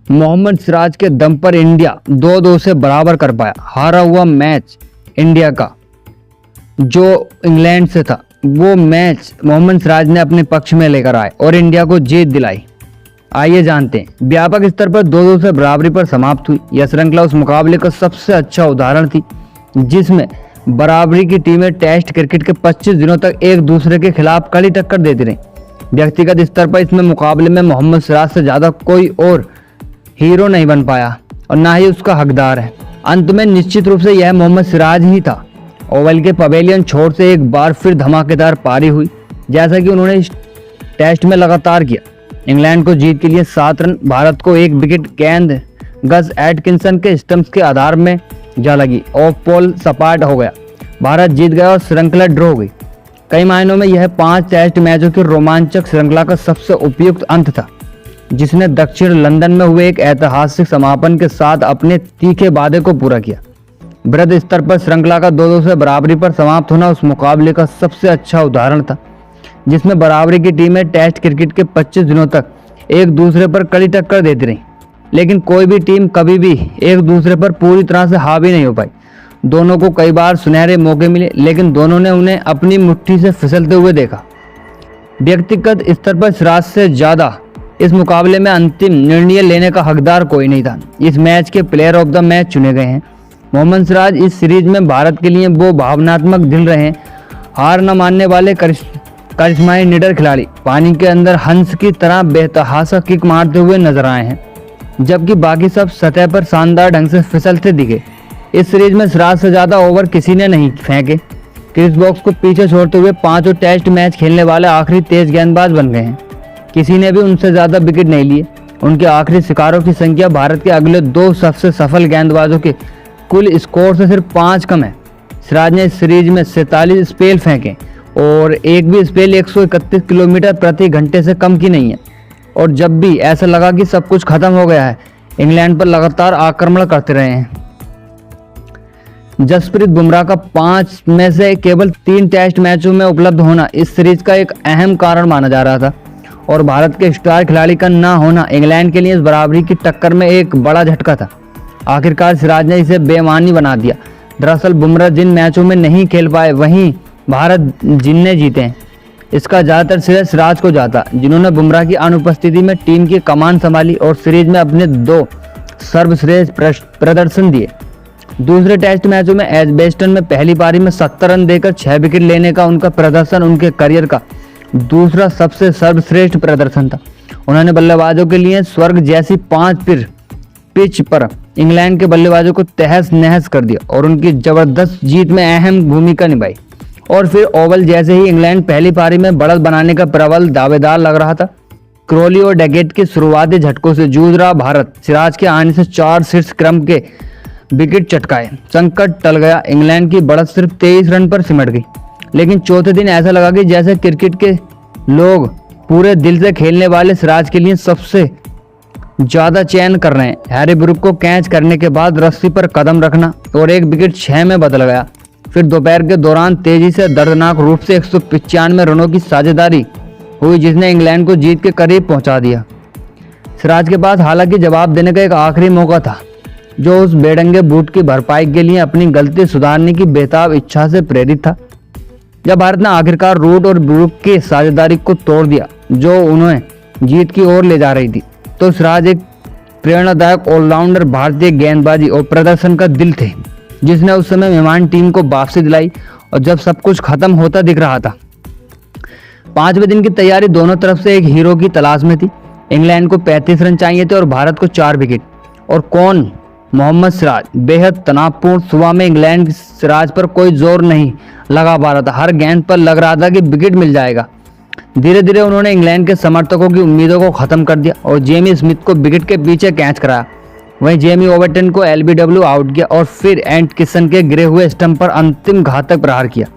मोहम्मद सिराज के दम पर इंडिया 2-2 से बराबर कर पाया। हारा हुआ मैच इंडिया का जो इंग्लैंड से था, वो मैच मोहम्मद सिराज ने अपने पक्ष में लेकर आए और इंडिया को जीत दिलाई। आइए जानते हैं। व्यापक स्तर पर 2-2 से बराबरी पर समाप्त हुई। यह श्रृंखला उस मुकाबले का सबसे अच्छा उदाहरण थी जिसमें बराबरी की टीमें टेस्ट क्रिकेट के 25 दिनों तक एक दूसरे के खिलाफ कड़ी टक्कर देती रहीं। व्यक्तिगत स्तर पर इसमें मुकाबले में मोहम्मद सिराज से ज़्यादा कोई और हीरो नहीं बन पाया और ना ही उसका हकदार है। अंत में निश्चित रूप से यह मोहम्मद सिराज ही था। ओवल के पवेलियन छोर से एक बार फिर धमाकेदार पारी हुई, जैसा कि उन्होंने इस टेस्ट में लगातार किया। इंग्लैंड को जीत के लिए 7 रन, भारत को 1 विकेट गेंद गज एटकिंसन के स्टंप्स के आधार में जा लगी। ऑफ बॉल सपाट हो गया, भारत जीत गया और श्रृंखला ड्रॉ हो गई। कई मायनों में यह 5 टेस्ट मैचों की रोमांचक श्रृंखला का सबसे उपयुक्त अंत था, जिसने दक्षिण लंदन में हुए एक ऐतिहासिक समापन के साथ अपने तीखे वादे को पूरा किया। बृहद स्तर पर श्रृंखला का 2-2 से बराबरी पर समाप्त होना उस मुकाबले का सबसे अच्छा उदाहरण था जिसमें बराबरी की टीमें टेस्ट क्रिकेट के 25 दिनों तक एक दूसरे पर कड़ी टक्कर देती रहीं, लेकिन कोई भी टीम कभी भी एक दूसरे पर पूरी तरह से हावी नहीं हो पाई। दोनों को कई बार सुनहरे मौके मिले, लेकिन दोनों ने उन्हें अपनी मुट्ठी से फिसलते हुए देखा। व्यक्तिगत स्तर पर सिराज से ज़्यादा इस मुकाबले में अंतिम निर्णय लेने का हकदार कोई नहीं था। इस मैच के प्लेयर ऑफ द मैच चुने गए हैं। मोहम्मद सिराज इस सीरीज में भारत के लिए वो भावनात्मक दिल रहे, हार न मानने वाले करिश्माई निडर खिलाड़ी, पानी के अंदर हंस की तरह बेतहाशा किक मारते हुए नजर आए हैं, जबकि बाकी सब सतह पर शानदार ढंग से फिसलते दिखे। इस सीरीज में सिराज से ज़्यादा ओवर किसी ने नहीं फेंके। क्रिस बॉक्स को पीछे छोड़ते हुए 5 टेस्ट मैच खेलने वाले आखिरी तेज गेंदबाज बन गए हैं। किसी ने भी उनसे ज़्यादा विकेट नहीं लिए। उनके आखिरी शिकारों की संख्या भारत के अगले 2 सबसे सफल गेंदबाजों के कुल स्कोर से सिर्फ 5 कम है। सिराज ने इस सीरीज में 47 स्पेल फेंके और एक भी स्पेल 131 किलोमीटर प्रति घंटे से कम की नहीं है। और जब भी ऐसा लगा कि सब कुछ खत्म हो गया है, इंग्लैंड पर लगातार आक्रमण करते रहे हैं। जसप्रीत बुमराह का 5 में से केवल 3 टेस्ट मैचों में उपलब्ध होना इस सीरीज का एक अहम कारण माना जा रहा था और भारत के स्टार खिलाड़ी का ना होना इंग्लैंड के लिए इस बराबरी की टक्कर में एक बड़ा झटका था। आखिरकार सिराज ने इसे बेमानी बना दिया। दरअसल बुमराह जिन मैचों में नहीं खेल पाए, वहीं भारत जिनने जीते हैं, इसका ज़्यादातर श्रेय सिराज को जाता, जिन्होंने बुमराह की अनुपस्थिति में टीम की कमान संभाली और सीरीज में अपने 2 सर्वश्रेष्ठ प्रदर्शन दिए। दूसरे टेस्ट मैचों में एजबेस्टन में पहली पारी में 70 रन देकर 6 विकेट लेने का उनका प्रदर्शन उनके करियर का दूसरा सबसे सर्वश्रेष्ठ प्रदर्शन था। उन्होंने बल्लेबाजों के लिए स्वर्ग जैसी 5 पिच पर इंग्लैंड के बल्लेबाजों को तहस नहस कर दिया और उनकी जबरदस्त जीत में अहम भूमिका निभाई। और फिर ओवल जैसे ही इंग्लैंड पहली पारी में बढ़त बनाने का प्रबल दावेदार लग रहा था, क्रोली और डेगेट के शुरुआती झटकों से जूझ रहा भारत सिराज के आने से 4 शीर्ष क्रम के विकेट चटकाए। संकट टल गया। इंग्लैंड की बढ़त सिर्फ 23 रन पर सिमट गई, लेकिन चौथे दिन ऐसा लगा कि जैसे क्रिकेट के लोग पूरे दिल से खेलने वाले सिराज के लिए सबसे ज़्यादा चयन कर रहे हैं। हैरी ब्रूक को कैच करने के बाद रस्सी पर कदम रखना और 1 विकेट 6 में बदल गया। फिर दोपहर के दौरान तेजी से दर्दनाक रूप से 195 रनों की साझेदारी हुई, जिसने इंग्लैंड को जीत के करीब पहुंचा दिया। सिराज के पास हालांकि जवाब देने का एक आखिरी मौका था, जो उस बेढंगे बूट की भरपाई के लिए अपनी गलती सुधारने की बेताब इच्छा से प्रेरित था। जब भारत ने आखिरकार रूट और ब्रूक की साझेदारी को तोड़ दिया, जो उन्हें जीत की ओर ले जा रही थी, तो सिराज एक प्रेरणादायक ऑलराउंडर भारतीय गेंदबाजी और प्रदर्शन का दिल थे, जिसने उस समय मेहमान टीम को वापसी दिलाई और जब सब कुछ खत्म होता दिख रहा था। 5वें दिन की तैयारी दोनों तरफ से एक हीरो की तलाश में थी। इंग्लैंड को 35 रन चाहिए थे और भारत को 4 विकेट। और कौन? मोहम्मद सिराज। बेहद तनावपूर्ण सुबह में इंग्लैंड सिराज पर कोई जोर नहीं लगा पा रहा था। हर गेंद पर लग रहा था कि विकेट मिल जाएगा। धीरे धीरे उन्होंने इंग्लैंड के समर्थकों की उम्मीदों को खत्म कर दिया और जेमी स्मिथ को विकेट के पीछे कैच कराया। वहीं जेमी ओवरटन को एलबीडब्ल्यू आउट किया और फिर एटकिंसन के गिरे हुए स्टंप पर अंतिम घातक प्रहार किया।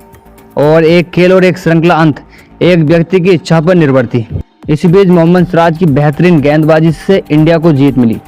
और एक खेल और एक श्रृंखला अंत एक व्यक्ति की इच्छा पर निर्भर थी। इसी बीच मोहम्मद सिराज की बेहतरीन गेंदबाजी से इंडिया को जीत मिली।